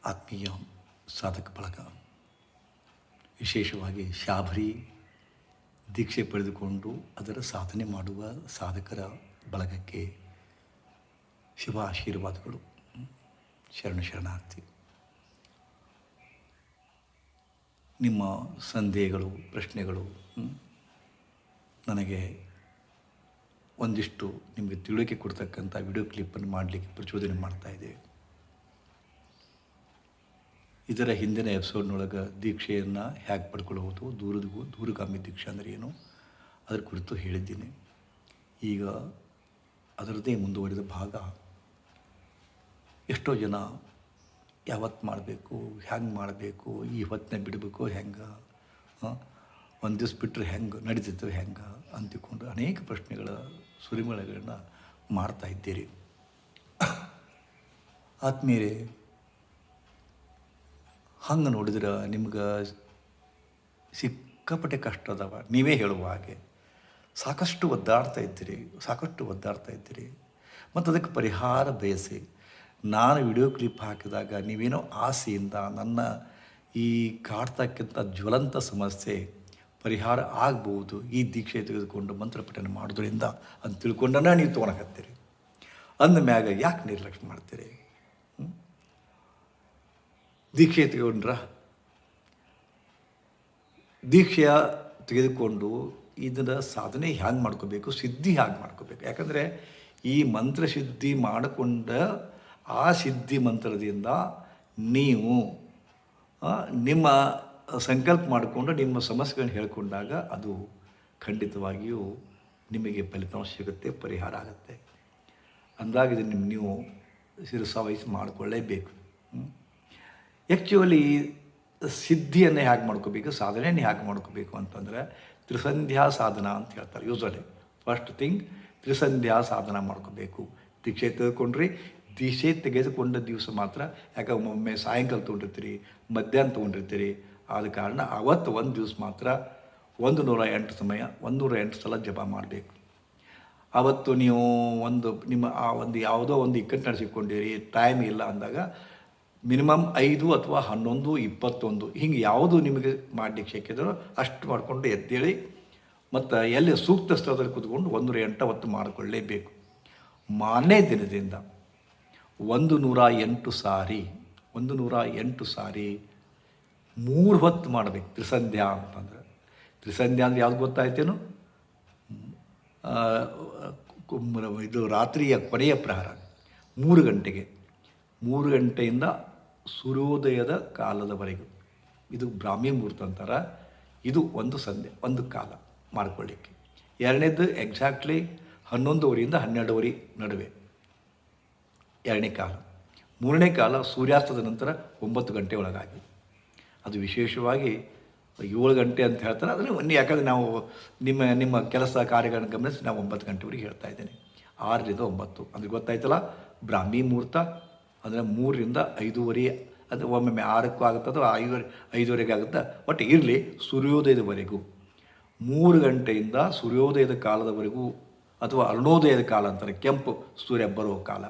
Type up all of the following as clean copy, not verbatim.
ಆತ್ಮೀಯ ಸಾಧಕ ಬಳಗ, ವಿಶೇಷವಾಗಿ ಶಾಬರಿ ದೀಕ್ಷೆ ಪಡೆದುಕೊಂಡು ಅದರ ಸಾಧನೆ ಮಾಡುವ ಸಾಧಕರ ಬಳಗಕ್ಕೆ ಶುಭ ಆಶೀರ್ವಾದಗಳು. ಶರಣಾರ್ಥಿ. ನಿಮ್ಮ ಸಂದೇಹಗಳು, ಪ್ರಶ್ನೆಗಳು ನನಗೆ ಒಂದಿಷ್ಟು ನಿಮಗೆ ತಿಳುವಳಿಕೆ ಕೊಡ್ತಕ್ಕಂಥ ವಿಡಿಯೋ ಕ್ಲಿಪ್ಪನ್ನು ಮಾಡಲಿಕ್ಕೆ ಪ್ರಚೋದನೆ ಮಾಡ್ತಾಯಿದೆ. ಇದರ ಹಿಂದಿನ ಎಪಿಸೋಡ್ನೊಳಗೆ ದೀಕ್ಷೆಯನ್ನು ಹೇಗೆ ಪಡ್ಕೊಳ್ಳುವುದು, ದೂರಗಾಮಿ ದೀಕ್ಷೆ ಅಂದರೆ ಏನು, ಅದರ ಕುರಿತು ಹೇಳಿದ್ದೀನಿ. ಈಗ ಅದರದ್ದೇ ಮುಂದುವರಿದ ಭಾಗ. ಎಷ್ಟೋ ಜನ ಯಾವತ್ತು ಮಾಡಬೇಕು, ಹೆಂಗೆ ಮಾಡಬೇಕು, ಈ ಹೊತ್ತನ್ನ ಬಿಡಬೇಕು, ಹೆಂಗೆ, ಒಂದು ದಿವ್ಸ ಬಿಟ್ಟರೆ ಹೆಂಗೆ ನಡೀತಿತ್ತು, ಹೆಂಗೆ ಅಂತಿಕೊಂಡು ಅನೇಕ ಪ್ರಶ್ನೆಗಳ ಸುರಿಮಳೆಗಳನ್ನ ಮಾಡ್ತಾಯಿದ್ದೀರಿ. ಆತ್ಮೀಯರೇ, ಹಂಗೆ ನೋಡಿದ್ರೆ ನಿಮ್ಗೆ ಸಿಕ್ಕಾಪಟ್ಟೆ ಕಷ್ಟ ಅದಾವ. ನೀವೇ ಹೇಳುವ ಹಾಗೆ ಸಾಕಷ್ಟು ಒದ್ದಾಡ್ತಾ ಇದ್ದೀರಿ ಮತ್ತು ಅದಕ್ಕೆ ಪರಿಹಾರ ಬಯಸಿ ನಾನು ವಿಡಿಯೋ ಕ್ಲಿಪ್ ಹಾಕಿದಾಗ ನೀವೇನೋ ಆಸೆಯಿಂದ ನನ್ನ ಈ ಕಾಡ್ತಕ್ಕಂಥ ಜ್ವಲಂತ ಸಮಸ್ಯೆ ಪರಿಹಾರ ಆಗ್ಬೋದು, ಈ ದೀಕ್ಷೆ ತೆಗೆದುಕೊಂಡು ಮಂತ್ರಪಠನೆ ಮಾಡೋದ್ರಿಂದ ಅಂತ ತಿಳ್ಕೊಂಡನ ನೀವು ತೊಗೊಳಕತ್ತೀರಿ. ಅಂದಮ್ಯಾಗ ಯಾಕೆ ನಿರ್ಲಕ್ಷ್ಯ ಮಾಡ್ತೀರಿ? ದೀಕ್ಷೆ ತೆಗೆದುಕೊಂಡ್ರ ದೀಕ್ಷೆಯ ತೆಗೆದುಕೊಂಡು ಇದರ ಸಾಧನೆ ಹ್ಯಾಂಗೆ ಮಾಡ್ಕೋಬೇಕು, ಸಿದ್ಧಿ ಹ್ಯಾಂಗೆ ಮಾಡ್ಕೋಬೇಕು. ಯಾಕಂದರೆ ಈ ಮಂತ್ರಸಿದ್ಧಿ ಮಾಡಿಕೊಂಡ ಆ ಸಿದ್ಧಿ ಮಂತ್ರದಿಂದ ನೀವು ನಿಮ್ಮ ಸಂಕಲ್ಪ ಮಾಡಿಕೊಂಡು ನಿಮ್ಮ ಸಮಸ್ಯೆಗಳನ್ನ ಹೇಳ್ಕೊಂಡಾಗ ಅದು ಖಂಡಿತವಾಗಿಯೂ ನಿಮಗೆ ಫಲಿತಾಂಶ ಸಿಗುತ್ತೆ, ಪರಿಹಾರ ಆಗುತ್ತೆ. ಅಂದಾಗ ಇದನ್ನು ನೀವು ಶಿರಸಾವಹಿಸಿ ಮಾಡಿಕೊಳ್ಳೇಬೇಕು. ಆ್ಯಕ್ಚುಲಿ ಸಿದ್ಧಿಯನ್ನು ಹೇಗೆ ಮಾಡ್ಕೋಬೇಕು, ಸಾಧನೆಯನ್ನು ಹೇಗೆ ಮಾಡ್ಕೋಬೇಕು ಅಂತಂದರೆ ತ್ರಿಸಂಧ್ಯಾ ಸಾಧನ ಅಂತ ಹೇಳ್ತಾರೆ. ಯೂಸಲಿ ಫಸ್ಟ್ ಥಿಂಗ್ ತ್ರಿಸಂಧ್ಯಾ ಸಾಧನ ಮಾಡ್ಕೋಬೇಕು. ದೀಕ್ಷೆ ತೆಗೆದುಕೊಂಡ್ರಿ, ದೀಕ್ಷೆ ತೆಗೆದುಕೊಂಡ ದಿವಸ ಮಾತ್ರ, ಯಾಕೆ ಒಮ್ಮೊಮ್ಮೆ ಸಾಯಂಕಾಲ ತೊಗೊಂಡಿರ್ತೀರಿ, ಮಧ್ಯಾಹ್ನ ತೊಗೊಂಡಿರ್ತೀರಿ, ಆದ ಕಾರಣ ಅವತ್ತು ಒಂದು ದಿವಸ ಮಾತ್ರ 108 ಸಲ ಜಪ ಮಾಡಬೇಕು. ಆವತ್ತು ನೀವು ನಿಮ್ಮ ಯಾವುದೋ ಒಂದು ಇಕ್ಕಟ್ಟು ನಡೆಸಿಕೊಂಡಿರಿ, ಟೈಮ್ ಇಲ್ಲ ಅಂದಾಗ ಮಿನಿಮಮ್ 5 ಅಥವಾ 11, 21 ಹಿಂಗೆ ಯಾವುದು ನಿಮಗೆ ಮಾಡಲಿಕ್ಕೆ ಶಕ್ಯದೋ ಅಷ್ಟು ಮಾಡಿಕೊಂಡು ಎದ್ದೇಳಿ ಮತ್ತು ಎಲ್ಲಿ ಸೂಕ್ತ ಸ್ಥಳದಲ್ಲಿ ಕೂತ್ಕೊಂಡು 108 ಹೊತ್ತು ಮಾಡಿಕೊಳ್ಳೇಬೇಕು. ಮಾರನೇ ದಿನದಿಂದ 108 ಸಾರಿ 3 ಹೊತ್ತು ಮಾಡಬೇಕು. ತ್ರಿಸಂಧ್ಯಾ ಅಂತಂದರೆ ಅಂದರೆ ಯಾವ್ದು ಗೊತ್ತಾಯ್ತೇನು? ಇದು ರಾತ್ರಿಯ ಕೊನೆಯ ಪ್ರಹರ 3 ಗಂಟೆಗೆ, 3 ಗಂಟೆಯಿಂದ ಸೂರ್ಯೋದಯದ ಕಾಲದವರೆಗೂ. ಇದು ಬ್ರಾಹ್ಮಿ ಮುಹೂರ್ತ ಅಂತಾರೆ. ಇದು ಒಂದು ಕಾಲ ಮಾಡಿಕೊಳ್ಳಿಕ್ಕೆ. ಎರಡನೇದು ಎಕ್ಸಾಕ್ಟ್ಲಿ 11 to 12 ನಡುವೆ ಎರಡನೇ ಕಾಲ. ಮೂರನೇ ಕಾಲ ಸೂರ್ಯಾಸ್ತದ ನಂತರ 9 ಗಂಟೆ ಒಳಗಾಗಿ. ಅದು ವಿಶೇಷವಾಗಿ 7 ಗಂಟೆ ಅಂತ ಹೇಳ್ತಾರೆ. ಅದನ್ನು ಯಾಕಂದರೆ ನಾವು ನಿಮ್ಮ ಕೆಲಸ ಕಾರ್ಯಗಳನ್ನು ಗಮನಿಸಿ ನಾವು 9 ಗಂಟೆವರೆಗೆ ಹೇಳ್ತಾ ಇದ್ದೇನೆ. 6 to 9 ಅಂದರೆ ಗೊತ್ತಾಯ್ತಲ್ಲ. ಬ್ರಾಹ್ಮಿ ಮುಹೂರ್ತ ಅಂದರೆ 3 to 5:30, ಅದು ಒಮ್ಮೊಮ್ಮೆ 6 ಆಗುತ್ತೆ ಅಥವಾ 5:30 ಆಗುತ್ತೆ. ಒಟ್ಟು ಇರಲಿ, ಸೂರ್ಯೋದಯದವರೆಗೂ 3 ಗಂಟೆಯಿಂದ ಸೂರ್ಯೋದಯದ ಕಾಲದವರೆಗೂ ಅಥವಾ ಅರುಣೋದಯದ ಕಾಲ ಅಂತಾರೆ, ಕೆಂಪು ಸೂರ್ಯ ಬರೋ ಕಾಲ.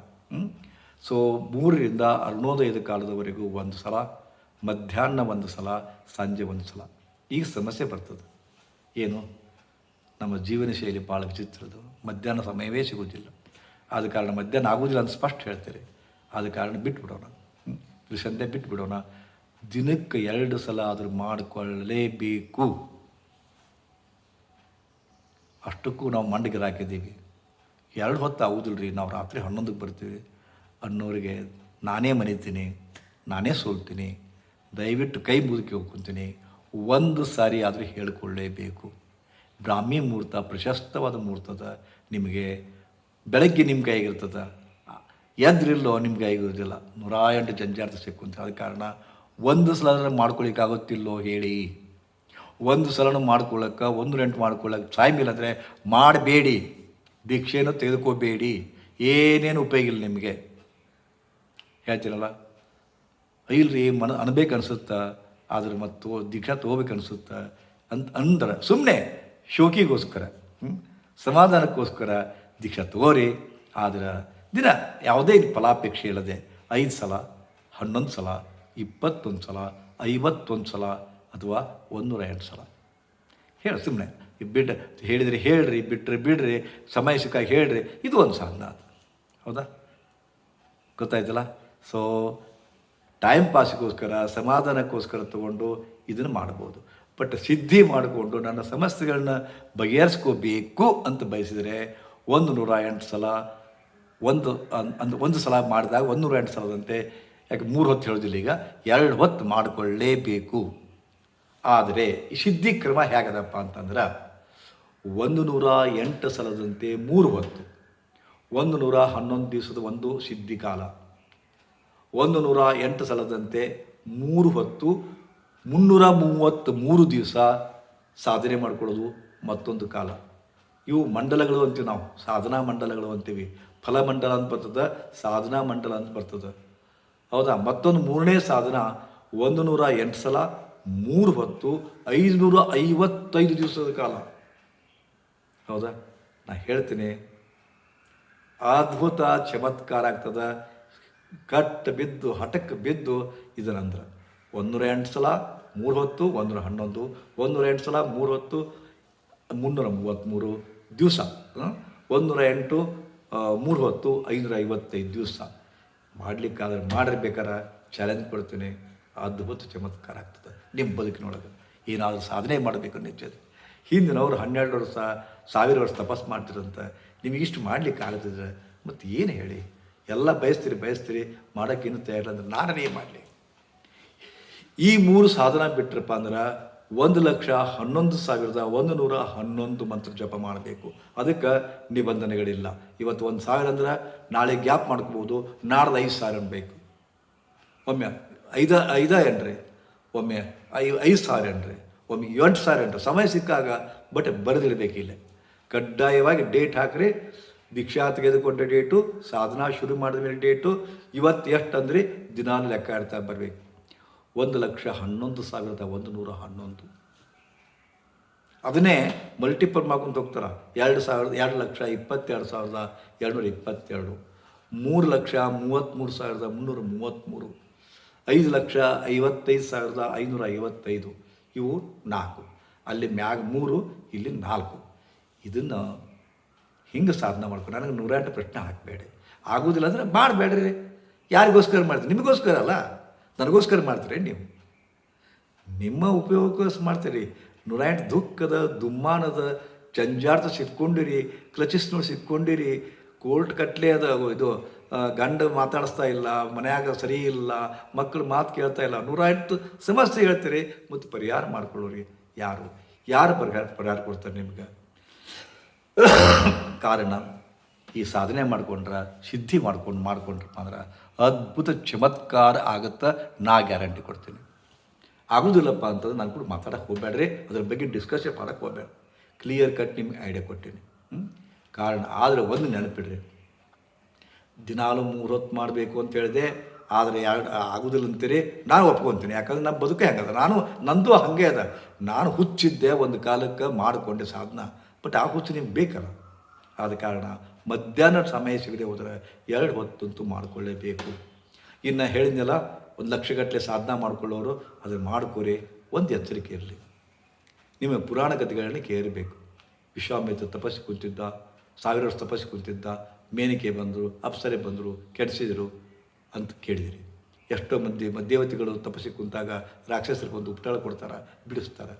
ಸೊ 3 to ಅರುಣೋದಯದ ಕಾಲದವರೆಗೂ 1 ಸಲ, ಮಧ್ಯಾಹ್ನ 1 ಸಲ, ಸಂಜೆ 1 ಸಲ. ಈಗ ಸಮಸ್ಯೆ ಬರ್ತದೆ ಏನು? ನಮ್ಮ ಜೀವನ ಶೈಲಿ ಭಾಳ ವಿಚಿತ್ರದು. ಮಧ್ಯಾಹ್ನ ಸಮಯವೇ ಸಿಗೋದಿಲ್ಲ. ಆದ ಕಾರಣ ಮಧ್ಯಾಹ್ನ ಆಗೋದಿಲ್ಲ ಅಂತ ಸ್ಪಷ್ಟ ಹೇಳ್ತಾರೆ. ಆದ ಕಾರಣ ಬಿಟ್ಬಿಡೋಣ, ತ್ರಿಸಂಧ್ಯೆ ಬಿಟ್ಬಿಡೋಣ. ದಿನಕ್ಕೆ 2 ಸಲ ಆದರೂ ಮಾಡಿಕೊಳ್ಳಲೇಬೇಕು. ಅಷ್ಟಕ್ಕೂ ನಾವು ಮಂಡಿಗೆ ಹಾಕಿದ್ದೀವಿ. 2 ಹೊತ್ತು ಆಗೋದಿಲ್ಲ ರೀ, ನಾವು ರಾತ್ರಿ 11ಕ್ಕೆ ಬರ್ತೀವಿ ಅನ್ನೋರಿಗೆ ನಾನೇ ಮನಿತೀನಿ, ನಾನೇ ಸೋಲ್ತೀನಿ. ದಯವಿಟ್ಟು ಕೈ ಮುದುಕಿ ಹೋಗ್ಕೊತೀನಿ. 1 ಸಾರಿ ಆದರೂ ಹೇಳಿಕೊಳ್ಳೇಬೇಕು. ಬ್ರಾಹ್ಮಿ ಮುಹೂರ್ತ ಪ್ರಶಸ್ತವಾದ ಮುಹೂರ್ತದ. ನಿಮಗೆ ಬೆಳಗ್ಗೆ ನಿಮ್ಮ ಕೈಗಿರ್ತದೆ, ಎದ್ರಿಲ್ಲೋ ನಿಮ್ಮ ಕೈಗಿರೋದಿಲ್ಲ. 108 ಜಂಜಾಟ ಸಿಕ್ಕುಂತ. ಆದ ಕಾರಣ 1 ಸಲ ಮಾಡ್ಕೊಳ್ಳಿಕ್ಕಾಗುತ್ತಿಲ್ಲೋ ಹೇಳಿ. 1 ಸಲನೂ ಮಾಡ್ಕೊಳ್ಳೋಕ್ಕೆ 108 ಮಾಡ್ಕೊಳ್ಳೋಕೆ ಟೈಮ್ ಇಲ್ಲ ಅಂದರೆ ಮಾಡಬೇಡಿ. ದೀಕ್ಷೆಯನ್ನು ತೆಗೆದುಕೋಬೇಡಿ. ಏನೇನು ಉಪಯೋಗ ಇಲ್ಲ ನಿಮಗೆ. ಹೇಳ್ತೀರಲ್ಲ, ಇಲ್ರಿ ಅನ್ಬೇಕು ಅನಿಸುತ್ತಾ, ಆದ್ರೆ ಮತ್ತು ದೀಕ್ಷಾ ತೊಗೋಬೇಕು ಅನಿಸುತ್ತಾ ಅಂದ್ರೆ ಸುಮ್ಮನೆ ಶೋಕಿಗೋಸ್ಕರ, ಸಮಾಧಾನಕ್ಕೋಸ್ಕರ ದೀಕ್ಷಾ ತಗೋರಿ. ಆದ್ರೆ ದಿನ ಯಾವುದೇ ಫಲಾಪೇಕ್ಷೆ ಇಲ್ಲದೆ 5 ಸಲ, 11 ಸಲ, 21 ಸಲ, 51 ಸಲ ಅಥವಾ 108 ಸಲ ಹೇಳಿ. ಸುಮ್ಮನೆ ಬಿಟ್ಟು ಹೇಳಿದರೆ ಹೇಳ್ರಿ, ಬಿಟ್ಟರೆ ಬಿಡ್ರಿ, ಸಮಯ ಸಿಕ್ಕಾಗ ಹೇಳ್ರಿ, ಇದು ಒಂದು ಸಾಧನ ಅದು. ಹೌದಾ? ಗೊತ್ತಾಯ್ತಲ್ಲ? ಸೊ ಟೈಮ್ ಪಾಸಿಗೋಸ್ಕರ, ಸಮಾಧಾನಕ್ಕೋಸ್ಕರ ತಗೊಂಡು ಇದನ್ನು ಮಾಡ್ಬೋದು. ಬಟ್ ಸಿದ್ಧಿ ಮಾಡಿಕೊಂಡು ನನ್ನ ಸಮಸ್ಯೆಗಳನ್ನ ಬಗೆಹರಿಸ್ಕೋಬೇಕು ಅಂತ ಬಯಸಿದರೆ 108 ಸಲ, ಒಂದು ಸಲ ಮಾಡಿದಾಗ 108 ಸಲದಂತೆ, ಯಾಕೆ 3 ಹೊತ್ತು ಹೇಳೋದಿಲ್ಲ, ಈಗ 2 ಹೊತ್ತು ಮಾಡಿಕೊಳ್ಳೇಬೇಕು. ಆದರೆ ಈ ಸಿದ್ಧಿ ಕ್ರಮ ಹೇಗದಪ್ಪ ಅಂತಂದ್ರೆ 108 ಸಲದಂತೆ 3 ಹೊತ್ತು, 111 ದಿವಸದ ಒಂದು ಸಿದ್ಧಿ ಕಾಲ, 108 ಸಲದಂತೆ 3 ಹೊತ್ತು 333 ದಿವಸ ಸಾಧನೆ ಮಾಡ್ಕೊಳ್ಳೋದು ಮತ್ತೊಂದು ಕಾಲ. ಇವು ಮಂಡಲಗಳು ಅಂತೀವಿ ನಾವು, ಸಾಧನಾ ಮಂಡಲಗಳು ಅಂತೀವಿ. ಫಲಮಂಡಲ ಅಂತ ಬರ್ತದೆ, ಸಾಧನಾ ಮಂಡಲ ಅಂತ ಬರ್ತದೆ. ಹೌದಾ? ಮತ್ತೊಂದು 3ನೇ ಸಾಧನ 108 ಸಲ 3 ಹೊತ್ತು 555 ದಿವಸದ ಕಾಲ. ಹೌದಾ? ನಾನು ಹೇಳ್ತೀನಿ, ಅದ್ಭುತ ಚಮತ್ಕಾರ ಆಗ್ತದೆ. ಕಟ್ಟು ಬಿದ್ದು ಹಠಕ್ಕೆ ಬಿದ್ದು ಇದನಂದ್ರೆ 108 ಸಲ 3 ಹೊತ್ತು 111, 108 ಸಲ 3 ಹೊತ್ತು 333 ದಿವಸ, 108 3 ಹೊತ್ತು 555 ದಿವಸ ಮಾಡಲಿಕ್ಕಾದ್ರೆ ಮಾಡಿರ್ಬೇಕಾರೆ ಚಾಲೆಂಜ್ ಕೊಡ್ತೀನಿ. ಅದ್ಭುತ ಚಮತ್ಕಾರ ಆಗ್ತದೆ ನಿಮ್ಮ ಬದುಕಿನೊಳಗೆ. ಏನಾದರೂ ಸಾಧನೆ ಮಾಡಬೇಕು ನಿಜ. ಹಿಂದಿನವರು 12 ವರ್ಷ 1000 ವರ್ಷ ತಪಸ್ಸು ಮಾಡ್ತಿರಂತ ನಿಮಗಿಷ್ಟು ಮಾಡಲಿಕ್ಕೆ ಆಗದಿದ್ರೆ ಮತ್ತು ಏನು ಹೇಳಿ? ಎಲ್ಲ ಬಯಸ್ತೀರಿ ಮಾಡೋಕ್ಕೇನು ತಯಾರಿಲ್ಲ ಅಂದ್ರೆ ನಾನೇ ಮಾಡಲಿ. ಈ 3 ಸಾಧನ ಬಿಟ್ಟರಪ್ಪ ಅಂದ್ರೆ 1,11,111 ಮಂತ್ರ ಜಪ ಮಾಡಬೇಕು. ಅದಕ್ಕೆ ನಿಬಂಧನೆಗಳಿಲ್ಲ. ಇವತ್ತು 1,000 ಅಂದ್ರೆ ನಾಳೆ ಗ್ಯಾಪ್ ಮಾಡ್ಕೋಬೋದು, ನಾಡ್ದು 5,000 ಬೇಕು. ಒಮ್ಮೆ 5 ಏನ್ರಿ, ಒಮ್ಮೆ 5,000 ಏನ್ರಿ, ಒಮ್ಮೆ 8,000 ಏನ್ರಿ, ಸಮಯ ಸಿಕ್ಕಾಗ ಬಟ್ ಬರೆದಿಡಬೇಕಿಲ್ಲ. ಕಡ್ಡಾಯವಾಗಿ ಡೇಟ್ ಹಾಕ್ರಿ. ದೀಕ್ಷಾ ತೆಗೆದುಕೊಂಡ ಡೇಟು, ಸಾಧನಾ ಶುರು ಮಾಡಿದ ಮೇಲೆ ಡೇಟು, ಇವತ್ತು ಎಷ್ಟು ಅಂದರೆ ದಿನಾನು ಲೆಕ್ಕ ಇಡ್ತಾ ಬರಬೇಕು. 1,11,111 ಅದನ್ನೇ ಮಲ್ಟಿಪಲ್ ಮಾಡ್ಕೊಂಡು ಹೋಗ್ತಾರೆ. 2,22,222, 3,33,333, 5,55,555. ಇವು 4, ಅಲ್ಲಿ ಮ್ಯಾಗ 3, ಇಲ್ಲಿ 4. ಇದನ್ನು ಹಿಂಗೆ ಸಾಧನೆ ಮಾಡ್ಕೊಂಡು ನನಗೆ 108 ಪ್ರಶ್ನೆ ಹಾಕಬೇಡಿ. ಆಗೋದಿಲ್ಲ ಅಂದರೆ ಮಾಡಬೇಡ್ರಿ. ಯಾರಿಗೋಸ್ಕರ ಮಾಡ್ತೀರಿ? ನಿಮಗೋಸ್ಕರ ಅಲ್ಲ, ನನಗೋಸ್ಕರ ಮಾಡ್ತೀರಿ. ನೀವು ನಿಮ್ಮ ಉಪಯೋಗಕ್ಕೋಸ್ಕರ ಮಾಡ್ತೀರಿ. 108 ದುಃಖದ ದುಮ್ಮಾನದ ಜಂಜಾಟ ಸಿಕ್ಕೊಂಡಿರಿ, ಕ್ಲಚಿಸ್ನೋಡು ಸಿಕ್ಕೊಂಡಿರಿ, ಕೋರ್ಟ್ ಕಟ್ಲೆ ಅದ, ಇದು ಗಂಡ ಮಾತಾಡಿಸ್ತಾ ಇಲ್ಲ, ಮನ್ಯಾಗ ಸರಿ ಇಲ್ಲ, ಮಕ್ಕಳು ಮಾತು ಕೇಳ್ತಾ ಇಲ್ಲ, 108 ಸಮಸ್ಯೆ ಹೇಳ್ತೀರಿ ಮತ್ತು ಪರಿಹಾರ ಮಾಡ್ಕೊಳ್ಳೋರಿ. ಯಾರು ಪರಿಹಾರ ಕೊಡ್ತಾರೆ ನಿಮ್ಗೆ? ಕಾರಣ ಈ ಸಾಧನೆ ಮಾಡ್ಕೊಂಡ್ರೆ, ಸಿದ್ಧಿ ಮಾಡ್ಕೊಂಡ್ರಪ್ಪ ಅಂದ್ರೆ ಅದ್ಭುತ ಚಮತ್ಕಾರ ಆಗುತ್ತಾ, ನಾ ಗ್ಯಾರಂಟಿ ಕೊಡ್ತೀನಿ. ಆಗೋದಿಲ್ಲಪ್ಪ ಅಂತಂದ್ರೆ ನಾನು ಕೂಡ ಮಾತಾಡೋಕ್ಕೆ ಹೋಗಬೇಡ್ರಿ, ಅದ್ರ ಬಗ್ಗೆ ಡಿಸ್ಕಷನ್ ಮಾಡೋಕ್ಕೆ ಹೋಗಬೇಡ. ಕ್ಲಿಯರ್ ಕಟ್ ನಿಮ್ಗೆ ಐಡಿಯಾ ಕೊಟ್ಟೀನಿ. ಕಾರಣ ಆದರೆ ಒಂದು ನೆನಪಿಡ್ರಿ, ದಿನಾಲು 3 ಹೊತ್ತು ಮಾಡಬೇಕು ಅಂತ ಹೇಳಿದೆ, ಆದರೆ ಆಗೋದಿಲ್ಲ ಅಂತೀರಿ. ನಾನು ಒಪ್ಕೊತೀನಿ, ಯಾಕಂದ್ರೆ ನಮ್ಮ ಬದುಕೆ ಹೆಂಗದ, ನಂದು ಹಾಗೆ ಅದ. ನಾನು ಹುಚ್ಚಿದ್ದೆ ಒಂದು ಕಾಲಕ್ಕೆ ಮಾಡಿಕೊಂಡೆ ಸಾಧನ, ಬಟ್ ಆ ಹುಚ್ಚು ನಿಮ್ಗೆ ಬೇಕಲ್ಲ. ಆದ ಕಾರಣ ಮಧ್ಯಾಹ್ನ ಸಮಯ ಸಿಗದೆ ಹೋದರೆ 2 ಹೊತ್ತಂತೂ ಮಾಡಿಕೊಳ್ಳೇಬೇಕು. ಇನ್ನು ಹೇಳಿದ್ನಲ್ಲ, 1 ಲಕ್ಷಗಟ್ಟಲೆ ಸಾಧನ ಮಾಡ್ಕೊಳ್ಳೋರು ಅದನ್ನು ಮಾಡ್ಕೋರಿ. ಒಂದು ಎಚ್ಚರಿಕೆ ಇರಲಿ, ನಿಮ್ಮ ಪುರಾಣ ಕಥೆಗಳನ್ನ ಕೇಳಬೇಕು. ವಿಶ್ವಾಮಿತ್ರ ತಪಸ್ಸಿ ಕುಂತಿದ್ದ, 1000 ವರ್ಷ ತಪಸ್ಸಿ ಕುಂತಿದ್ದ, ಮೇನಿಕೆ ಬಂದರು, ಅಪ್ಸರೆ ಬಂದರು, ಕೆಡಿಸಿದರು ಅಂತ ಕೇಳಿದಿರಿ. ಎಷ್ಟೋ ಮಂದಿ ಮಧ್ಯವತಿಗಳು ತಪಸ್ಸಿ ಕುಂತಾಗ ರಾಕ್ಷಸರು ಬಂದು ಉಪಟಾಳ ಕೊಡ್ತಾರೆ, ಬಿಡಿಸ್ತಾರೆ.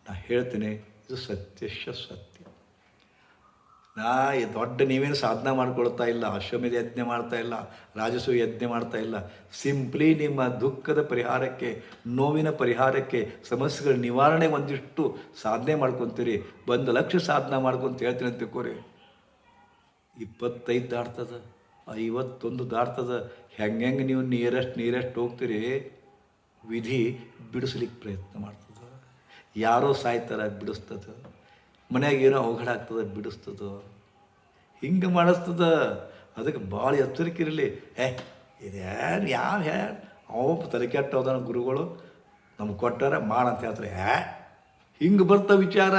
ನಾ ಹೇಳ್ತೀನಿ, ಇದು ಸತ್ಯ. ದೊಡ್ಡ ನೀವೇನು ಸಾಧನೆ ಮಾಡ್ಕೊಳ್ತಾ ಇಲ್ಲ, ಅಶ್ವಮೇಧ ಯಜ್ಞ ಮಾಡ್ತಾ ಇಲ್ಲ, ರಾಜಸೂಯ ಯಜ್ಞ ಮಾಡ್ತಾ ಇಲ್ಲ. ಸಿಂಪ್ಲಿ ನಿಮ್ಮ ದುಃಖದ ಪರಿಹಾರಕ್ಕೆ, ನೋವಿನ ಪರಿಹಾರಕ್ಕೆ, ಸಮಸ್ಯೆಗಳ ನಿವಾರಣೆ ಒಂದಿಷ್ಟು ಸಾಧನೆ ಮಾಡ್ಕೊತೀರಿ. 1 ಲಕ್ಷ ಸಾಧನೆ ಮಾಡ್ಕೊಂತ ಹೇಳ್ತೀನಿ ಅಂತ ತಿಳ್ಕೋರಿ, 25 ದಾಟ್ತದೆ, 51 ದಾಟ್ತದೆ. ಹೆಂಗೆ ನೀವು ನೀರೆಷ್ಟು ಹೋಗ್ತೀರಿ, ವಿಧಿ ಬಿಡಿಸ್ಲಿಕ್ಕೆ ಪ್ರಯತ್ನ ಮಾಡ್ತದೆ. ಯಾರೋ ಸಾಯ್ತಾರೆ, ಬಿಡಿಸ್ತದೆ. ಮನ್ಯಾಗ ಏನೋ ಅವಘಡ ಆಗ್ತದೆ, ಬಿಡಿಸ್ತದ. ಹಿಂಗೆ ಮಾಡಿಸ್ತದ. ಅದಕ್ಕೆ ಭಾಳ ಎಚ್ಚರಿಕೆ ಇರಲಿ. ಇದೇನು ಅವ ತಲೆ ಕೆಟ್ಟೋದನ ಗುರುಗಳು ನಮ್ಗೆ ಕೊಟ್ಟಾರ ಮಾಡಂತ ಹೇಳ್ತಾರೆ. ಹಿಂಗೆ ಬರ್ತಾವ ವಿಚಾರ,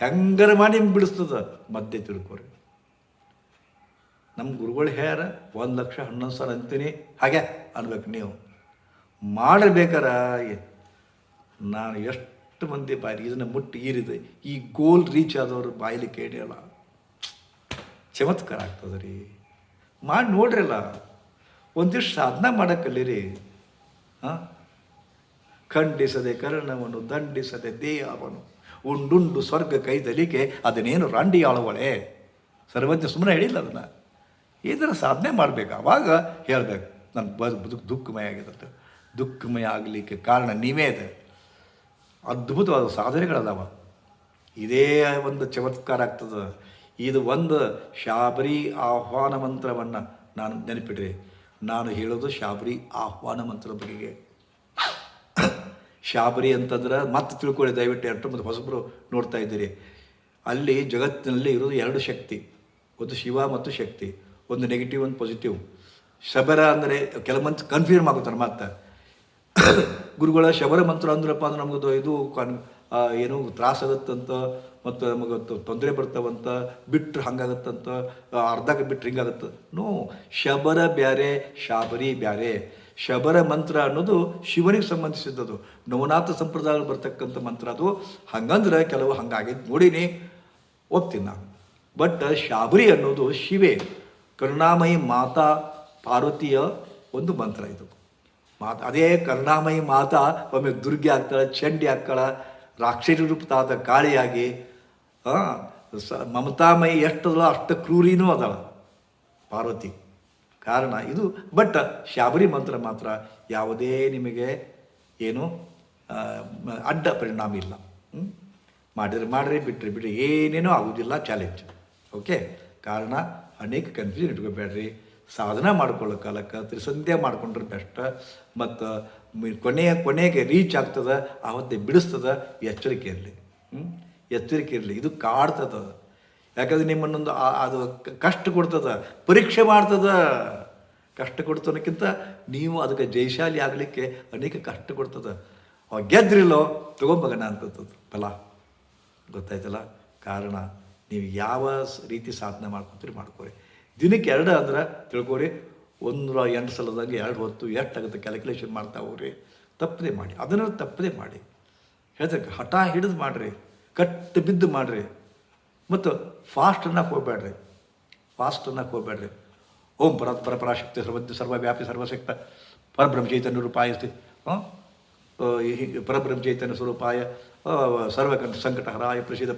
ಹೆಂಗಾರ ಮಾಡಿ ಹಿಂಗೆ ಬಿಡಿಸ್ತದ. ಮಧ್ಯೆ ತಿಳ್ಕೊರಿ, ನಮ್ಮ ಗುರುಗಳು 1,11,000 ಅಂತೀನಿ, ಹಾಗೆ ಅನ್ಬೇಕು ನೀವು. ಮಾಡಬೇಕಾರ ನಾನು ಎಷ್ಟು ಮಂದಿ ಬಾಯಿ ಇದನ್ನು ಮುಟ್ಟಿ ಈರಿದೆ ಈ ಗೋಲ್ ರೀಚ್ ಆದವರು ಬಾಯಿಲಿ ಕೇಳಿಯಲ್ಲ, ಚಮತ್ಕಾರ ಆಗ್ತದೆ ರೀ. ಮಾಡಿ ನೋಡ್ರಲ್ಲ, ಒಂದಿಷ್ಟು ಸಾಧನ ಮಾಡೋಕ್ಕಲ್ಲಿರಿ. ಹಾಂ, ಖಂಡಿಸದೆ ಕರ್ಣವನ್ನು ದಂಡಿಸದೆ ದೇಹವನು ಉಂಡುಂಡು ಸ್ವರ್ಗ ಕೈದಲಿಕೆ ಅದನ್ನೇನು ರಾಂಡಿ ಆಳುವಳೆ. ಸರ್ವಜ್ಞ ಸುಮ್ಮನೆ ಹೇಳಿಲ್ಲ ಅದನ್ನು. ಇದರ ಸಾಧನೆ ಮಾಡಬೇಕು, ಆವಾಗ ಹೇಳಬೇಕು ನನ್ನ ಬದುಕು ದುಃಖಮಯ ಆಗಿದೆ. ದುಃಖಮಯ ಆಗಲಿಕ್ಕೆ ಕಾರಣ ನೀವೇ ಇದೆ. ಅದ್ಭುತವಾದ ಸಾಧನೆಗಳದಾವ. ಇದೇ ಒಂದು ಚಮತ್ಕಾರ ಆಗ್ತದೆ. ಇದು ಒಂದು ಶಾಬರಿ ಆಹ್ವಾನ ಮಂತ್ರವನ್ನು ನಾನು ನೆನಪಿಡ್ರಿ. ನಾನು ಹೇಳೋದು ಶಾಬರಿ ಆಹ್ವಾನ ಮಂತ್ರದ ಬಗೆಗೆ. ಶಾಬರಿ ಅಂತಂದ್ರೆ ಮತ್ತೆ ತಿಳ್ಕೊಳ್ಳಿ ದಯವಿಟ್ಟು. ಎರಡು ಮತ್ತು ಹೊಸಬರು ನೋಡ್ತಾ ಇದ್ದೀರಿ. ಅಲ್ಲಿ ಜಗತ್ತಿನಲ್ಲಿ ಇರೋದು ಎರಡು ಶಕ್ತಿ, ಒಂದು ಶಿವ ಮತ್ತು ಶಕ್ತಿ, ಒಂದು ನೆಗೆಟಿವ್ ಒಂದು ಪಾಸಿಟಿವ್. ಶಬರ ಅಂದರೆ ಕೆಲವೊಂದು ಕನ್ಫ್ಯೂಸ್ ಆಗುತ್ತಾರೆ. ಮತ್ತು ಗುರುಗಳ ಶಬರ ಮಂತ್ರ ಅಂದ್ರಪ್ಪ ಅಂದ್ರೆ ನಮಗದು ಇದು ಏನು ತ್ರಾಸಾಗತ್ತಂತ, ಮತ್ತು ನಮಗೆ ತೊಂದರೆ ಬರ್ತಾವಂತ, ಬಿಟ್ಟರೆ ಹಂಗಾಗತ್ತಂತ, ಅರ್ಧಕ್ಕೆ ಬಿಟ್ಟರೆ ಹಿಂಗಾಗತ್ತೆ. ನೋ, ಶಬರ ಬ್ಯಾರೆ ಶಾಬರಿ ಬ್ಯಾರೆ. ಶಬರ ಮಂತ್ರ ಅನ್ನೋದು ಶಿವನಿಗೆ ಸಂಬಂಧಿಸಿದ್ದದು, ನವನಾಥ ಸಂಪ್ರದಾಯದಲ್ಲಿ ಬರ್ತಕ್ಕಂಥ ಮಂತ್ರ ಅದು. ಹಂಗಂದ್ರೆ ಕೆಲವು ಹಂಗಾಗಿದ್ದು ನೋಡೀನಿ, ಓದ್ತೀನಿ ನಾನು. ಬಟ್ ಶಾಬರಿ ಅನ್ನೋದು ಶಿವೆ, ಕರುಣಾಮಯಿ ಮಾತಾ ಪಾರ್ವತಿಯ ಒಂದು ಮಂತ್ರ ಇದು. ಅದೇ ಕರುಣಾಮಯಿ ಮಾತಾ ಒಮ್ಮೆ ದುರ್ಗೆ ಆಗ್ತಾಳೆ, ಚಂಡಿ ಆಗ್ತಾಳೆ, ರಾಕ್ಷಸ ರೂಪತಾದ ಕಾಳಿಯಾಗಿ. ಮಮತಾಮಯಿ ಎಷ್ಟದಲ್ಲ ಅಷ್ಟು ಕ್ರೂರಿನೂ ಅದಳ ಪಾರ್ವತಿ. ಕಾರಣ ಇದು. ಬಟ್ ಶಾಬರಿ ಮಂತ್ರ ಮಾತ್ರ ಯಾವುದೇ ನಿಮಗೆ ಏನು ಅಡ್ಡ ಪರಿಣಾಮ ಇಲ್ಲ. ಮಾಡಿದ್ರೆ ಮಾಡಿರಿ, ಬಿಟ್ಟರೆ ಬಿಡ್ರಿ, ಏನೇನೂ ಆಗೋದಿಲ್ಲ. ಚಾಲೆಂಜ್. ಓಕೆ. ಕಾರಣ ಅನೇಕ ಕನ್ಫ್ಯೂಷನ್ ಇಟ್ಕೋಬೇಡ್ರಿ. ಸಾಧನ ಮಾಡ್ಕೊಳ್ಳೋ ಕಾಲಕ್ಕೆ ತ್ರಿಸಂಧ್ಯಾ ಮಾಡ್ಕೊಂಡ್ರೆ ಬೆಸ್ಟ್. ಮತ್ತು ಕೊನೆಗೆ ರೀಚ್ ಆಗ್ತದೆ, ಆವತ್ತೇ ಬಿಡಿಸ್ತದೆ. ಎಚ್ಚರಿಕೆ ಇರಲಿ, ಎಚ್ಚರಿಕೆ ಇರಲಿ. ಇದು ಕಾಡ್ತದ. ಯಾಕಂದ್ರೆ ನಿಮ್ಮನ್ನೊಂದು ಅದು ಕಷ್ಟ ಕೊಡ್ತದೆ, ಪರೀಕ್ಷೆ ಮಾಡ್ತದೆ. ಕಷ್ಟ ಕೊಡ್ತೋನಕ್ಕಿಂತ ನೀವು ಅದಕ್ಕೆ ಜಯಶಾಲಿ ಆಗಲಿಕ್ಕೆ ಅನೇಕ ಕಷ್ಟ ಕೊಡ್ತದೆ. ಅವ ಗೆದ್ರಿಲ್ಲೋ ತೊಗೊಂಬಗನ ಅಂತದ್ದು ಫಲ. ಗೊತ್ತಾಯ್ತಲ್ಲ. ಕಾರಣ ನೀವು ಯಾವ ರೀತಿ ಸಾಧನೆ ಮಾಡ್ಕೊತೀರಿ ಮಾಡ್ಕೊರಿ. ದಿನಕ್ಕೆ 2 ಅಂದ್ರೆ ತಿಳ್ಕೊರಿ, 108 ಸಲದಂಗೆ 2 ಹೊತ್ತು ಎಷ್ಟಾಗುತ್ತೆ ಕ್ಯಾಲ್ಕುಲೇಷನ್ ಮಾಡ್ತಾ ಹೋಗ್ರಿ. ತಪ್ಪದೆ ಮಾಡಿ, ಅದನ್ನು ತಪ್ಪದೆ ಮಾಡಿ. ಹೇಳ್ತಕ್ಕ ಹಠ ಹಿಡಿದು ಮಾಡಿರಿ, ಕಟ್ಟು ಬಿದ್ದು ಮಾಡಿರಿ. ಮತ್ತು ಫಾಸ್ಟ್ ಅನ್ನಕ್ಕೆ ಹೋಗ್ಬೇಡ್ರಿ. ಓಂ ಪರಾಶಕ್ತಿ ಸರ್ವಜ್ಞ ಸರ್ವವ್ಯಾಪಿ ಸರ್ವಶಕ್ತ ಪರಬ್ರಹ್ಮ ಚೈತನ್ಯ ರೂಪಾಯ ಪರಬ್ರಹ್ಮ ಚೈತನ್ಯ ಸ್ವರೂಪಾಯ ಸರ್ವ ಸಂಕಟಹರಾಯ ಪ್ರಸಿದ್ಧ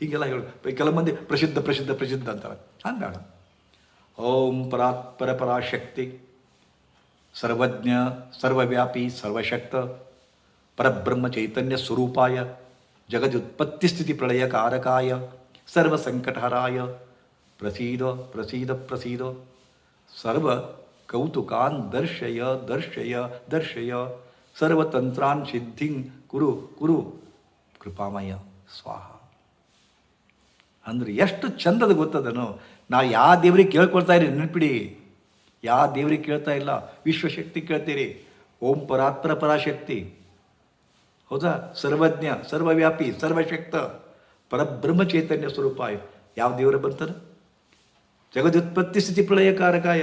ಹೀಗೆಲ್ಲ ಹೇಳು. ಕೆಲವು ಮಂದಿ ಪ್ರಸಿದ್ಧ ಅಂತಾರೆ. ಹಂಗಾಡ. ಓಂ ಪರಾಶಕ್ತಿ ಸರ್ವಜ್ಞ ಸರ್ವವ್ಯಾಪಿ ಸರ್ವಶಕ್ತ ಪರಬ್ರಹ್ಮ ಚೈತನ್ಯ ಸ್ವರೂಪಾಯ ಜಗದುತ್ಪತ್ತಿ ಸ್ಥಿತಿ ಪ್ರಳಯ ಕಾರಕಾಯ ಸರ್ವ ಸಂಕಟಹರಾಯ ಪ್ರಸೀದ ಸರ್ವ ಕೌತುಕಾನ್ ದರ್ಶಯ ಸರ್ವತಂತ್ರಾನ್ ಸಿದ್ಧಿಂ ಕುರು ಕೃಪಾಮಯ ಸ್ವಾಹ. ಅಂದರೆ ಎಷ್ಟು ಚಂದದ ಗೊತ್ತದನು. ನಾವು ಯಾವ ದೇವರಿಗೆ ಕೇಳ್ಕೊಳ್ತಾ ಇರಿ, ನೆನಪಿಡಿ. ಯಾವ ದೇವರಿಗೆ ಕೇಳ್ತಾ ಇಲ್ಲ, ವಿಶ್ವಶಕ್ತಿ ಕೇಳ್ತೀರಿ. ಓಂ ಪರಾಶಕ್ತಿ, ಹೌದಾ? ಸರ್ವಜ್ಞ ಸರ್ವವ್ಯಾಪಿ ಸರ್ವಶಕ್ತ ಪರಬ್ರಹ್ಮ ಚೈತನ್ಯ ಸ್ವರೂಪಾಯ. ಯಾವ ದೇವರ ಬಂತಾರೆ? ಜಗದುತ್ಪತ್ತಿ ಸ್ಥಿತಿ ಪ್ರಳಯಕಾರಕಾಯ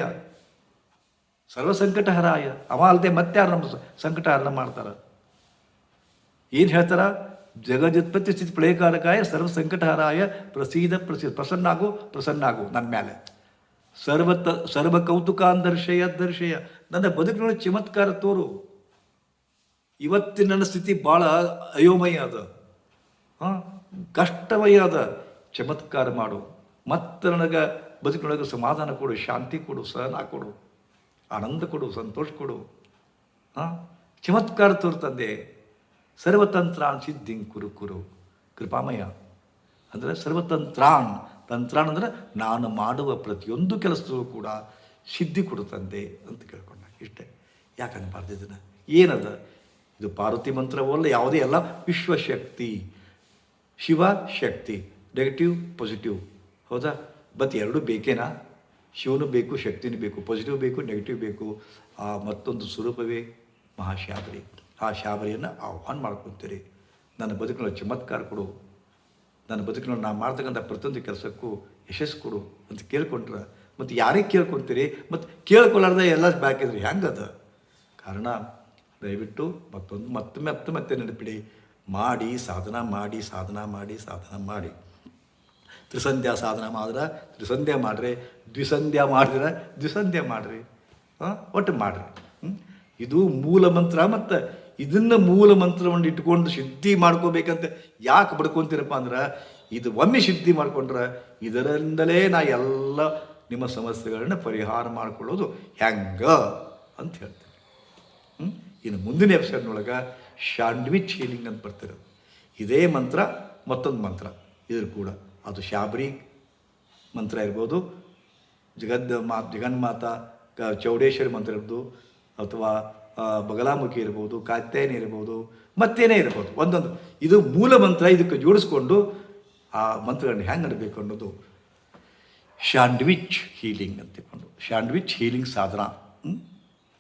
ಸರ್ವ ಸಂಕಟಹರಾಯ. ಅವ ಅಲ್ಲದೆ ಮತ್ತೆ ಯಾರು ನಮ್ಮ ಸಂಕಟ ಹರಣ ಮಾಡ್ತಾರೆ? ಏನು ಹೇಳ್ತಾರ? ಜಗದುತ್ಪತ್ತಿ ಸ್ಥಿತಿ ಪ್ರಳಯಕಾರಕಾಯ ಸರ್ವ ಸಂಕಟಹರಾಯ ಪ್ರಸೀದ ಪ್ರಸನ್ನಾಗು ನನ್ನ ಮೇಲೆ. ಸರ್ವ ಕೌತುಕಾನ್ ದರ್ಶಯ. ನನ್ನ ಬದುಕಿನೊಳಗೆ ಚಮತ್ಕಾರ ತೋರು. ಇವತ್ತಿನ ನನ್ನ ಸ್ಥಿತಿ ಭಾಳ ಅಯೋಮಯ ಅದ, ಕಷ್ಟಮಯ ಅದ. ಚಮತ್ಕಾರ ಮಾಡು. ಮತ್ತು ನನಗೆ ಬದುಕಿನೊಳಗೆ ಸಮಾಧಾನ ಕೊಡು, ಶಾಂತಿ ಕೊಡು, ಸಹನ ಕೊಡು, ಆನಂದ ಕೊಡು, ಸಂತೋಷ ಕೊಡು. ಚಮತ್ಕಾರ ತೋರ್ತಂದೆ. ಸರ್ವತಂತ್ರಾನ್ ಸಿದ್ಧಿಂ ಕುರು ಕೃಪಾಮಯ. ಅಂದರೆ ಸರ್ವತಂತ್ರಾನ್ ಅಂದರೆ ನಾನು ಮಾಡುವ ಪ್ರತಿಯೊಂದು ಕೆಲಸದಲ್ಲೂ ಕೂಡ ಸಿದ್ಧಿ ಕೊಡುತ್ತಂದೆ ಅಂತ ಕೇಳ್ಕೊಂಡ. ಇಷ್ಟೇ. ಯಾಕೆ ಅನ್ಬಾರ್ದು ಇದನ್ನು? ಏನದ ಇದು? ಪಾರ್ವತಿ ಮಂತ್ರವಲ್ಲ, ಯಾವುದೇ ಅಲ್ಲ. Vishwashakti, Shivashakti, negative positive. ಹೌದಾ? ಬಟ್ ಎರಡೂ ಬೇಕೇನಾ? ಶಿವನು ಬೇಕು, ಶಕ್ತಿನೂ ಬೇಕು, ಪಾಸಿಟಿವ್ ಬೇಕು, ನೆಗೆಟಿವ್ ಬೇಕು. ಆ ಮತ್ತೊಂದು ಸ್ವರೂಪವೇ ಮಹಾಶಾಬರಿ. ಆ ಶಾಬರಿಯನ್ನು ಆಹ್ವಾನ ಮಾಡ್ಕೊತೀರಿ. ನನ್ನ ಬದುಕಿನಲ್ಲಿ ಚಮತ್ಕಾರ ಕೊಡು, ನನ್ನ ಬದುಕಿನಲ್ಲಿ ನಾನು ಮಾಡ್ತಕ್ಕಂಥ ಪ್ರತಿಯೊಂದು ಕೆಲಸಕ್ಕೂ ಯಶಸ್ಸು ಕೊಡು ಅಂತ ಕೇಳ್ಕೊಂಡ್ರೆ, ಮತ್ತು ಯಾರಿಗೆ ಕೇಳ್ಕೊತೀರಿ? ಮತ್ತು ಕೇಳ್ಕೊಳ್ಳಾರ್ದೆ ಎಲ್ಲ ಬಾಕಿದ್ರಿ ಹೆಂಗದ? ಕಾರಣ ದಯವಿಟ್ಟು ಮತ್ತೆ ನೆನಪಿಡಿ, ಮಾಡಿ ಸಾಧನ ಮಾಡಿ ತ್ರಿಸಂಧ್ಯಾ ಸಾಧನ ಮಾಡಿದ್ರೆ ತ್ರಿಸಂಧ್ಯಾ ಮಾಡಿರಿ, ದ್ವಿಸಂಧ್ಯಾ ಮಾಡಿದ್ರೆ ದ್ವಿಸಂಧ್ಯಾ ಮಾಡಿರಿ, ಒಟ್ಟು ಮಾಡಿರಿ. ಇದು ಮೂಲ ಮಂತ್ರ. ಮತ್ತು ಇದನ್ನು ಮೂಲ ಮಂತ್ರವನ್ನು ಇಟ್ಕೊಂಡು ಸಿದ್ಧಿ ಮಾಡ್ಕೋಬೇಕಂತ ಯಾಕೆ ಬಡ್ಕೊತೀರಪ್ಪ ಅಂದ್ರೆ, ಇದು ಒಮ್ಮೆ ಸಿದ್ಧಿ ಮಾಡ್ಕೊಂಡ್ರೆ ಇದರಿಂದಲೇ ನಾ ಎಲ್ಲ ನಿಮ್ಮ ಸಮಸ್ಯೆಗಳನ್ನ ಪರಿಹಾರ ಮಾಡಿಕೊಳ್ಳೋದು ಹೆಂಗೆ ಅಂತ ಹೇಳ್ತೀನಿ. ಇನ್ನು ಮುಂದಿನ ಎಪಿಸೋಡ್ನೊಳಗೆ ಶಾಂಡ್ವಿಚ್ ಹೀಲಿಂಗ್ ಅಂತ ಬರ್ತಿರೋದು. ಇದೇ ಮಂತ್ರ ಮತ್ತೊಂದು ಮಂತ್ರ ಇದ್ರ ಕೂಡ, ಅದು ಶಾಬರಿ ಮಂತ್ರ ಇರ್ಬೋದು, ಜಗನ್ಮಾತಾ ಚೌಡೇಶ್ವರಿ ಮಂತ್ರ ಇರ್ಬೋದು, ಅಥವಾ ಬಗಲಾಮುಖಿ ಇರ್ಬೋದು, ಕಾತ್ಯಾಯನಿ ಇರ್ಬೋದು, ಮತ್ತೇನೇ ಇರ್ಬೋದು. ಒಂದೊಂದು ಇದು ಮೂಲ ಮಂತ್ರ. ಇದಕ್ಕೆ ಜೋಡಿಸ್ಕೊಂಡು ಆ ಮಂತ್ರಗಳನ್ನ ಹೆಂಗೆ ನಡಬೇಕು ಅನ್ನೋದು ಶಾಂಡ್ವಿಚ್ ಹೀಲಿಂಗ್ ಅಂತಿಕೊಂಡು, ಶಾಂಡ್ವಿಚ್ ಹೀಲಿಂಗ್ ಸಾಧನ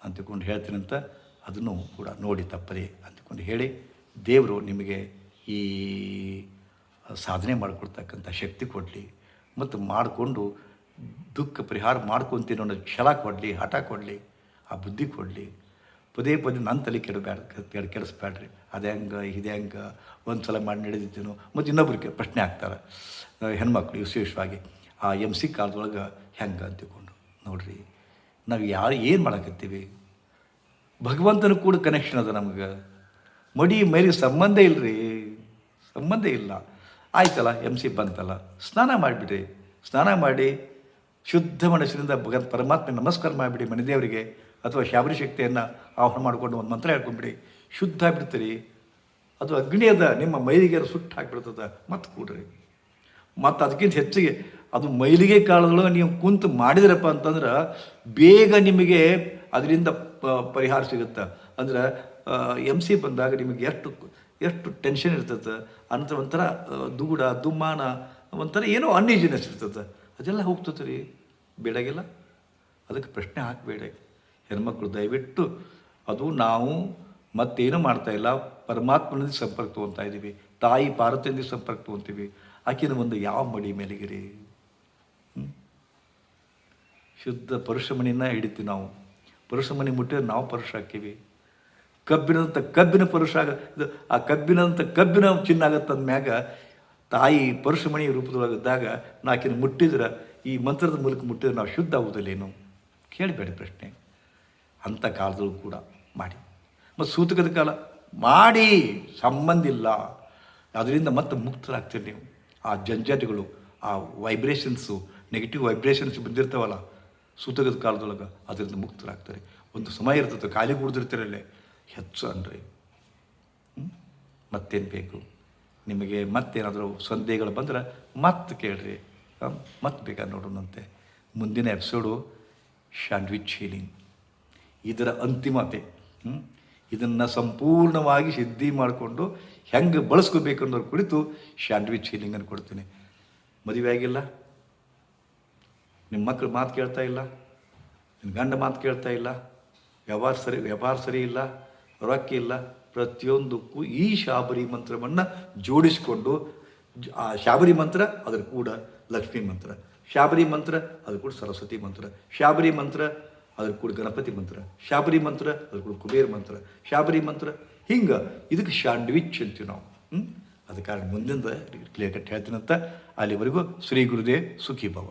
ಅಂತಿಕೊಂಡು ಹೇಳ್ತೀನಂತ, ಅದನ್ನು ಕೂಡ ನೋಡಿ ತಪ್ಪದೆ ಅಂತಿಕೊಂಡು ಹೇಳಿ, ದೇವರು ನಿಮಗೆ ಈ ಸಾಧನೆ ಮಾಡಿಕೊಡ್ತಕ್ಕಂಥ ಶಕ್ತಿ ಕೊಡಲಿ, ಮತ್ತು ಮಾಡಿಕೊಂಡು ದುಃಖ ಪರಿಹಾರ ಮಾಡ್ಕೊತೀನಿ ಅನ್ನೋ ಛಲ ಕೊಡಲಿ, ಹಠ ಕೊಡಲಿ, ಆ ಬುದ್ಧಿ ಕೊಡಲಿ. ಪದೇ ನನ್ನ ತಲೆ ಕೆಡಿಸ್ಬೇಡ್ರಿ. ಅದೇ ಹಂಗೆ ಇದೆ ಹಂಗೆ, ಒಂದು ಸಲ ಮಾಡಿ ನಡೆದಿದ್ದೇನೋ, ಮತ್ತು ಇನ್ನೊಬ್ರಿಗೆ ಪ್ರಶ್ನೆ ಆಗ್ತಾರೆ ಹೆಣ್ಮಕ್ಳು ವಿಶೇಷವಾಗಿ ಆ MC ಕಾಲದೊಳಗೆ ಹೆಂಗೆ ಅಂತಿಕೊಂಡು. ನೋಡ್ರಿ, ನಾವು ಏನು ಮಾಡಕತ್ತೀವಿ, ಭಗವಂತನ ಕೂಡ ಕನೆಕ್ಷನ್ ಅದ ನಮ್ಗೆ. ಮೈಲಿಗೆ ಸಂಬಂಧ ಇಲ್ಲರಿ, ಸಂಬಂಧ ಇಲ್ಲ. ಆಯ್ತಲ್ಲ, MC ಬಂತಲ್ಲ, ಸ್ನಾನ ಮಾಡಿಬಿಡ್ರಿ. ಸ್ನಾನ ಮಾಡಿ ಶುದ್ಧ ಮನಸ್ಸಿನಿಂದ ಪರಮಾತ್ಮ ನಮಸ್ಕಾರ ಮಾಡಿಬಿಡಿ ಮನೆದೇವರಿಗೆ, ಅಥವಾ ಶಾಬರಿ ಶಕ್ತಿಯನ್ನು ಆಹ್ವಾನ ಮಾಡಿಕೊಂಡು ಒಂದು ಮಂತ್ರ ಹೇಳ್ಕೊಂಬಿಡಿ, ಶುದ್ಧ ಆಗಿಬಿಡ್ತೀರಿ. ಅದು ಅಗ್ನಿ ಅದ, ನಿಮ್ಮ ಮೈಲಿಗೆ ಸುಟ್ಟು ಹಾಕಿಬಿಡ್ತದೆ. ಮತ್ತು ಕೂಡ್ರಿ. ಮತ್ತು ಅದಕ್ಕಿಂತ ಹೆಚ್ಚಿಗೆ ಅದು ಮೈಲಿಗೆ ಕಾಲದೊಳಗೆ ನೀವು ಕುಂತು ಮಾಡಿದ್ರಪ್ಪ ಅಂತಂದ್ರೆ ಬೇಗ ನಿಮಗೆ ಅದರಿಂದ ಪರಿಹಾರ ಸಿಗುತ್ತೆ. ಅಂದ್ರೆ MC ಬಂದಾಗ ನಿಮಗೆ ಎಷ್ಟು ಟೆನ್ಷನ್ ಇರ್ತದೆ, ಅಂತರ ಒಂಥರ ದುಗುಡ ದುಮ್ಮಾನ, ಒಂಥರ ಏನೋ ಅನ್ಈಜಿನೆಸ್ ಇರ್ತದೆ, ಅದೆಲ್ಲ ಹೋಗ್ತದೆ ರೀ. ಬೇಡಾಗಿಲ್ಲ, ಅದಕ್ಕೆ ಪ್ರಶ್ನೆ ಹಾಕಬೇಡ ಹೆಣ್ಮಕ್ಳು ದಯವಿಟ್ಟು. ಅದು ನಾವು ಮತ್ತೇನು ಮಾಡ್ತಾಯಿಲ್ಲ, ಪರಮಾತ್ಮನಿಂದ ಸಂಪರ್ಕ ತೊಗೊತಾ ಇದ್ದೀವಿ, ತಾಯಿ ಪಾರ್ವತಿಯಿಂದ ಸಂಪರ್ಕ ತೊಗೊತೀವಿ. ಆಕಿನ ಒಂದು ಯಾವ ಮಡಿ ಮೇಲಿಗಿರಿ, ಶುದ್ಧ ಪರುಷಮಣಿನ ಹಿಡಿತೀವಿ ನಾವು. ಪರುಷಮಣಿ ಮುಟ್ಟಿದ್ರೆ ನಾವು ಪರುಷ ಹಾಕೀವಿ. ಕಬ್ಬಿನ ಪರುಷ ಇದು, ಆ ಕಬ್ಬಿನ ಚಿನ್ನ ಆಗತ್ತಂದ ಮ್ಯಾಗ ತಾಯಿ ಪರುಷಮಣಿ ರೂಪದೊಳಗಿದ್ದಾಗ ನಾಕಿನ ಮುಟ್ಟಿದ್ರೆ, ಈ ಮಂತ್ರದ ಮೂಲಕ ಮುಟ್ಟಿದ್ರೆ ನಾವು ಶುದ್ಧ ಆಗುವುದಿಲ್ಲೇನು? ಕೇಳಬೇಡಿ ಪ್ರಶ್ನೆ. ಅಂಥ ಕಾಲದಲ್ಲೂ ಕೂಡ ಮಾಡಿ. ಮತ್ತು ಸೂತಕದ ಕಾಲ ಮಾಡಿ, ಸಂಬಂಧ ಇಲ್ಲ, ಅದರಿಂದ ಮತ್ತೆ ಮುಕ್ತರಾಗ್ತೀರಿ ನೀವು. ಆ ಜಂಜಾಟಗಳು, ಆ ವೈಬ್ರೇಷನ್ಸು, ನೆಗೆಟಿವ್ ವೈಬ್ರೇಷನ್ಸ್ ಬಂದಿರ್ತಾವಲ್ಲ ಸೂತಕದ ಕಾಲದೊಳಗೆ, ಅದರಿಂದ ಮುಕ್ತರಾಗ್ತಾರೆ. ಒಂದು ಸಮಯ ಇರ್ತದೆ, ಖಾಲಿ ಕುಡಿದಿರ್ತೀರಲ್ಲೇ ಹೆಚ್ಚು ಅನ್ರಿ. ಮತ್ತೇನು ಬೇಕು ನಿಮಗೆ? ಮತ್ತೇನಾದರೂ ಸಂದೇಹಗಳು ಬಂದ್ರೆ ಮತ್ತೆ ಕೇಳ್ರಿ, ಮತ್ತೆ ಬೇಕಾದ್ರೆ ನೋಡೋಣಂತೆ. ಮುಂದಿನ ಎಪಿಸೋಡು ಶಾಂಡ್ವಿಚ್ ಹೀಲಿಂಗ್, ಇದರ ಅಂತಿಮತೆ. ಇದನ್ನು ಸಂಪೂರ್ಣವಾಗಿ ಸಿದ್ಧಿ ಮಾಡಿಕೊಂಡು ಹೆಂಗೆ ಬಳಸ್ಕೋಬೇಕು ಅನ್ನೋದ್ರ ಕುರಿತು ಶಾಂಡ್ವಿಚ್ ಹೀಲಿಂಗನ್ನು ಕೊಡ್ತೀನಿ. ಮದುವೆ ಆಗಿಲ್ಲ, ನಿಮ್ಮ ಮಕ್ಕಳು ಮಾತು ಕೇಳ್ತಾ ಇಲ್ಲ, ನಿನ್ನ ಗಂಡ ಮಾತು ಕೇಳ್ತಾ ಇಲ್ಲ, ವ್ಯವಹಾರ ಸರಿ ಇಲ್ಲ, ರೊಕ್ಕ ಇಲ್ಲ, ಪ್ರತಿಯೊಂದಕ್ಕೂ ಈ ಶಾಬರಿ ಮಂತ್ರವನ್ನು ಜೋಡಿಸಿಕೊಂಡು, ಆ ಶಾಬರಿ ಮಂತ್ರ ಅದ್ರ ಕೂಡ ಲಕ್ಷ್ಮೀ ಮಂತ್ರ, ಶಾಬರಿ ಮಂತ್ರ ಅದ್ರ ಕೂಡ ಸರಸ್ವತಿ ಮಂತ್ರ, ಶಾಬರಿ ಮಂತ್ರ ಅದ್ರ ಕೂಡ ಗಣಪತಿ ಮಂತ್ರ, ಶಾಬರಿ ಮಂತ್ರ ಅದ್ರ ಕೂಡ ಕುಬೇರ ಮಂತ್ರ, ಶಾಬರಿ ಮಂತ್ರ, ಹಿಂಗೆ ಇದಕ್ಕೆ ಶಾಂಡ್ವಿಚ್ ಅಂತೀವಿ ನಾವು. ಅದ ಕಾರಣ ಮುಂದಿಂದ ಕ್ಲಿಯರ್ ಕಟ್ ಹೇಳ್ತೀನಂತ. ಅಲ್ಲಿವರೆಗೂ ಶ್ರೀ ಗುರುದೇವ್ ಸುಖಿ ಭವ.